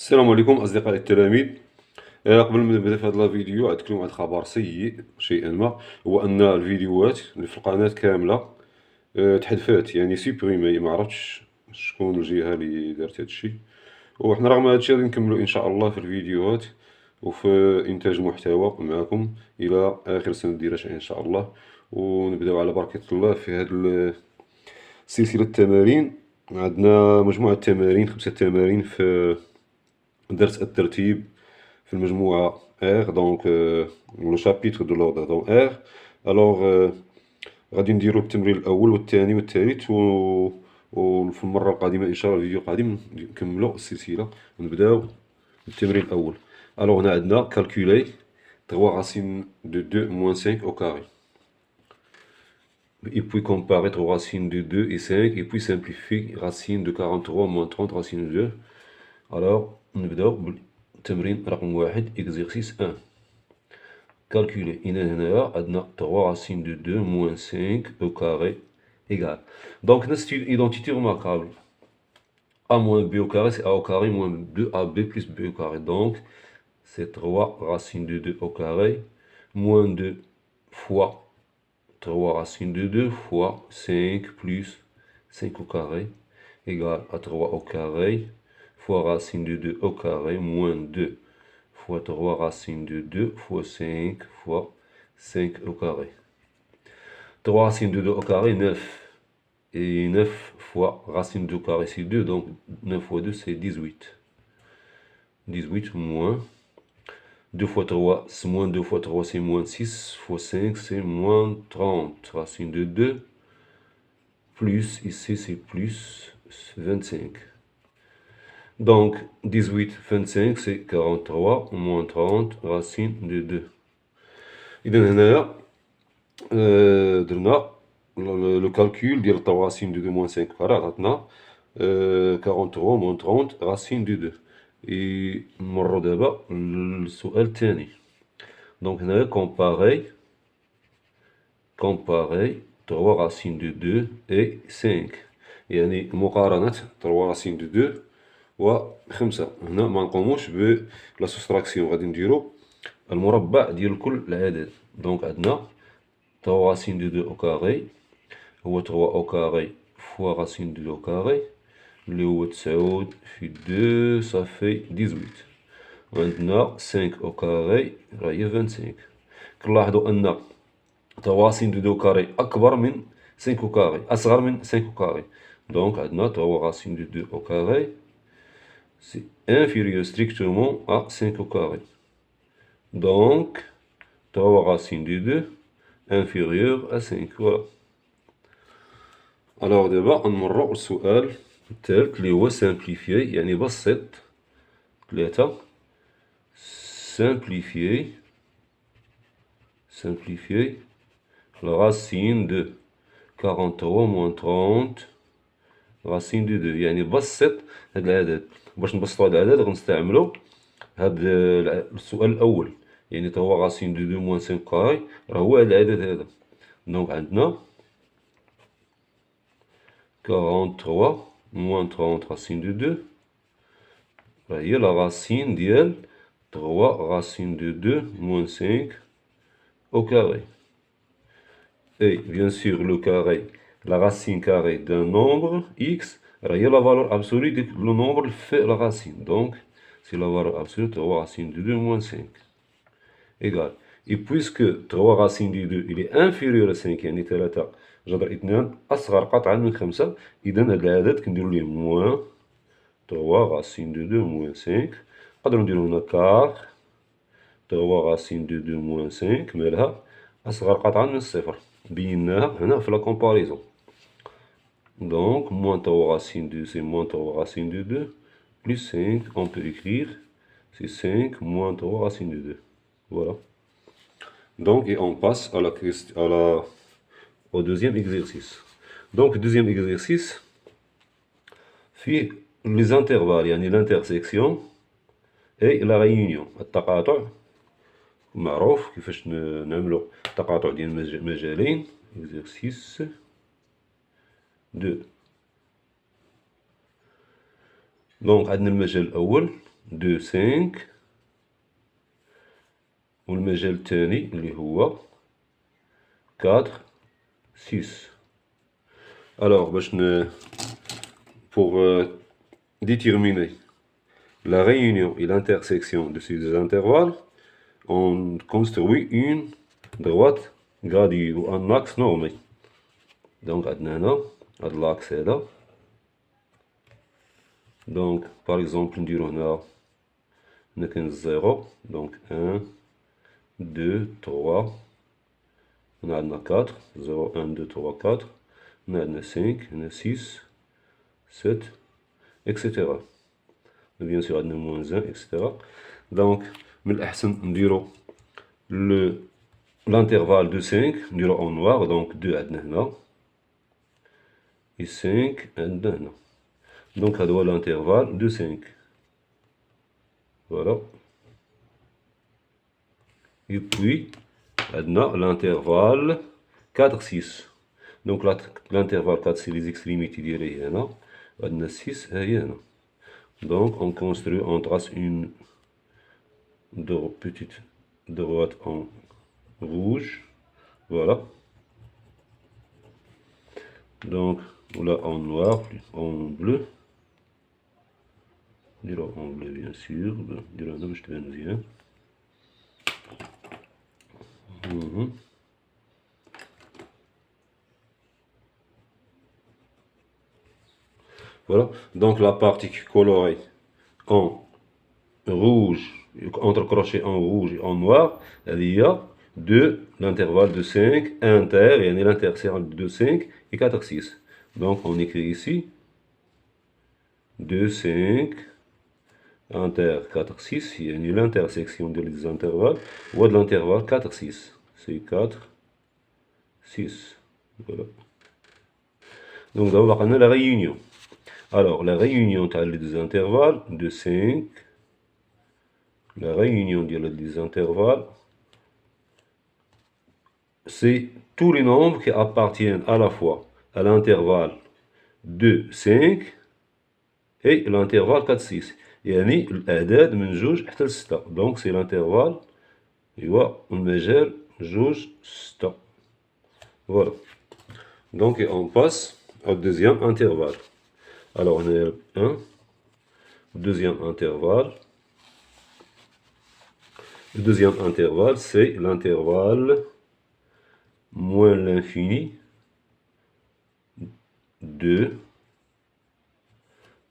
السلام عليكم أصدقائي التلاميذ. قبل ما نبدأ في هذا الفيديو عندكم واحد الخبر سيء شيئا ما، هو أن الفيديوهات اللي في القناة كاملة تحذفات، يعني سوبريمي. ما عرفتش شكون الجهة اللي دارت هذا الشيء، وحنا رغم هذا الشيء غادي نكملوا إن شاء الله في الفيديوهات وفي إنتاج محتوى معكم إلى آخر سنة الدراسة إن شاء الله. ونبدأ على بركة الله في هذه سلسلة التمارين. عندنا مجموعة تمارين، 5 تمارين في درس الترتيب في المجموعة R، دونك لو شابيتر دو لوردر دون R. الوغ غادي نديرو التمرين الأول والثاني والثالث، وفي المرة القادمة إن شاء الله الفيديو القادم نكملو السلسلة ونبداو بالتمرين الأول. الوغ هنا عندنا كالكولي 3 racines de 2 moins 5 au carré. Et puis comparer 3 racines de 2 et 5, et puis simplifier racine de 43 moins 30 racine de 2. Alors, نبداو بالتمرين رقم 1 exercice 1. Calculer. هنايا عندنا 3 racines de 2 moins 5 au carré égale. Donc, c'est une identité remarquable. A moins B au carré, c'est A au carré moins 2AB plus B au carré. Donc, c'est 3 racines de 2 au carré moins 2 fois 3 racines de 2 fois 5 plus 5 au carré égale à 3 au carré fois racine de 2 au carré moins 2 fois 3 racines de 2 fois 5 fois 5 au carré. 3 racines de 2 au carré, 9. Et 9 fois racine de 2 au carré, c'est 2. Donc 9 fois 2, c'est 18. 18 moins 2 fois 3, c'est moins 2 fois 3, c'est moins 6 fois 5, c'est moins 30. Racine de 2 plus, ici c'est plus 25. Donc 18, 25, c'est 43, moins 30, racine de 2. إذا هنايا درنا le calcul ديال 3 racine de 2 moins 5 carré عطاتنا 43 moins 30 racine de 2. نمرو دابا للسؤال الثاني. دونك هنايا comparer 3 racines de 2 et 5، يعني مقارنة 3 racines de 2 و 5. هنا ما نقوموش ب لا سوستراكسيون، غادي نديرو المربع ديال كل العدد. دونك عندنا 3 racines de 2 au carré هو 3 au carré fois racine de 2 au carré اللي هو 9 في 2 صافي 18. وعندنا 5 au carré راه هي 25. كنلاحظو أن 3 racines de 2 au carré أكبر من 5 au carré، أصغر من 5 au carré. دونك عندنا 3 racines de 2 au carré c'est inférieur strictement à 5 au carré. Donc 3 racines de 2 inférieur à 5. Voilà. Alors دابا نمرو للسؤال الثالث اللي هو simplifier، يعني بسط 3. simplifier la racine de 43 moins 30 racine de 2، يعني بسط هاد العدد. باش نبسطو هاد العدد غنستعملو هاد السؤال الأول، يعني 3 racine de 2 moins 5 كاري راه هو هاد العدد هذا. دونك عندنا 43 moins 30 racine de 2 راه هي لا racine ديال 3 racine de 2 moins 5 au carré. Et bien sûr le carré, la racine carrée d'un nombre x راه هي la valeur absolue de le nombre fait la racine. Donc c'est la valeur absolue 3 racine de 2 moins 5 égale. Et puisque 3 racine de 2 il est inférieur à 5، يعني 3 جذر 2 أصغر قطعا من 5، إذا هاد العدد كنديرو ليه موان 3 racine de 2 moins 5. نقدرو نديرو هنا 4 3 racine de 2 moins 5 مالها أصغر قطعا من الصفر، بيناها هنا في لا كومباريزون. Donc moins 3 racine de 2 c'est moins 3 racine de 2 plus 5, on peut écrire c'est 5 moins 3 racine de 2. Voilà. Donc et on passe à au deuxième exercice. Donc deuxième exercice في les intervalles، يعني l'intersection et la réunion. التقاطع معروف كيفاش نعملو التقاطع ديال مجالين. exercice 2. دونك عندنا المجال الأول 2 5 والمجال الثاني اللي هو 4 6. Alors pour déterminer la réunion et l'intersection de ces deux intervalles, on construit une droite gradient ou un axe normé. Donc عندنا هنا هاد l'axe هذا. Donc par exemple نديرو هنا كاين 0. Donc 1 2 3. هنا عندنا 4 0 1 2 3 4. هنا عندنا 5 هنا 6 7 etc. Bien sûr عندنا moins 1 etc. Donc من الأحسن نديرو l'intervalle de 5 نديرو en noir. Donc 2 عندنا هنا et 5 عندنا هنا. Donc هذا هو l'intervalle de 5. Voilà. Et puis عندنا l'intervalle 4 6. Donc l'intervalle 4 c'est les extrémités ديالها هنا. عندنا 6 هي هنا. Donc on construit, on trace une petite droite en rouge. Voilà. Donc là en noir, en bleu. Là en bleu bien sûr. Là non, je te viens. Voilà. Donc la partie colorée en rouge, entre crochets en rouge et en noir, il y a de l'intervalle de 5 inter et l'intersection de 5 et 4 6. Donc on écrit ici 2 5 inter 4 6, il y a l'intersection des intervalles ou de l'intervalle 4 6. C'est 4 6. Voilà. Donc d'abord on a la réunion. Alors la réunion des intervalles de 5. La réunion des intervalles, c'est tous les nombres qui appartiennent à la fois à l'intervalle 2 5 et l'intervalle 4 6. يعني الأعداد من جوج حتى لستة. Donc c'est l'intervalle ايوا المجال جوج ستة. Voilà. Donc on passe au deuxième intervalle. Alors on a 1, deuxième intervalle. Le deuxième intervalle, c'est l'intervalle moins l'infini, 2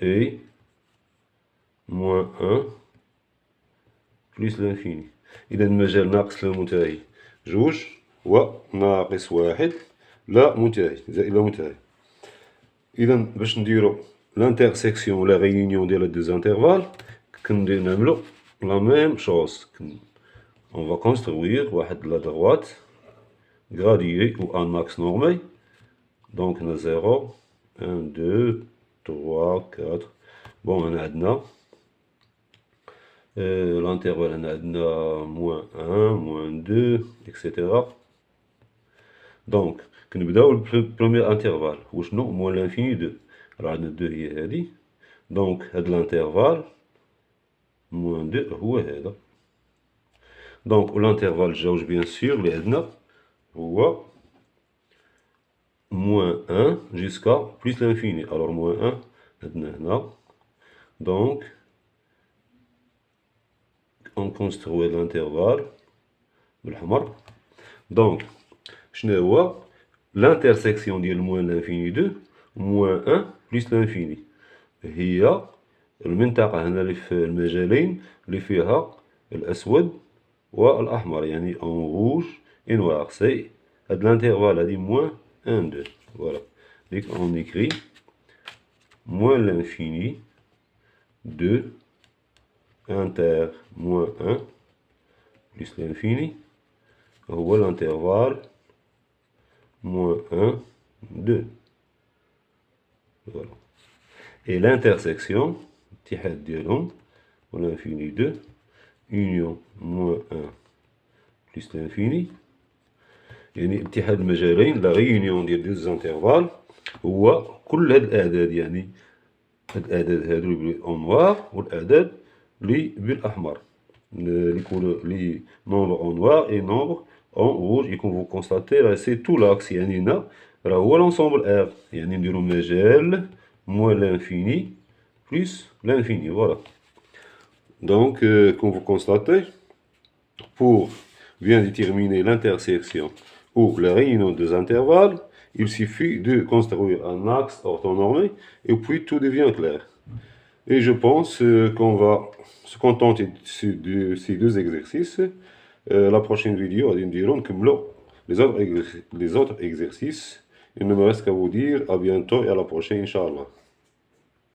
et moins 1 plus l'infini. إذا المجال ناقص لا منتهي جوج وناقص واحد لا منتهي زائد لا منتهي. إذا باش نديرو l'intersection ولا réunion ديال deux intervalles كنعملو la même chose. On va construire la droite gradient ou un axe normé. Donc on a 0 1 2 3 4. Bon on a l'intervalle on a moins 1 moins 2 etc. Donc كنبداو le intervalle واش نو moins l'infini 2. Alors عندنا 2 هي هذه. Donc هذا l'intervalle moins 2 هو هذا. Donc l'intervalle الجوج bien sûr اللي عندنا هو moins 1 jusqu'à plus l'infini. Alors moins 1 عندنا هنا. Donc on construit l'intervalle بالحمر. Donc شنو هو l'intersection ديال moins l'infini 2 moins 1 plus l'infini هي المنطقة هنا اللي في المجالين اللي فيها الأسود والأحمر يعني en rouge et noir. C'est l'intervalle هذه moins 1 2. Voilà. Donc on écrit moins l'infini 2 inter moins 1 plus l'infini هو l'intervalle moins 1 2. Voilà. Et l'intersection اتحاد ديالهم l'infini 2 union moins 1 plus l'infini يعني اتحاد المجالين لا réunion ديال دوز انترفال هو كل هاد الأعداد يعني هاد الأعداد هادو اللي اون نوار والأعداد les بالأحمر. Les nombres en noir et nombres en rouge. Et comme vous constatez, là, c'est tout l'axe. يعني هنا راه هو l'ensemble R. يعني نديرو مجال moins l'infini plus l'infini. Voilà. Donc, comme vous constatez, pour bien déterminer l'intersection ou la réunion des intervalles, il suffit de construire un axe orthonormé et puis tout devient clair. Et je pense qu'on va se contenter de ces deux exercices. La prochaine vidéo, nous dirons les autres exercices. Il ne me reste qu'à vous dire à bientôt et à la prochaine, Inch'Allah.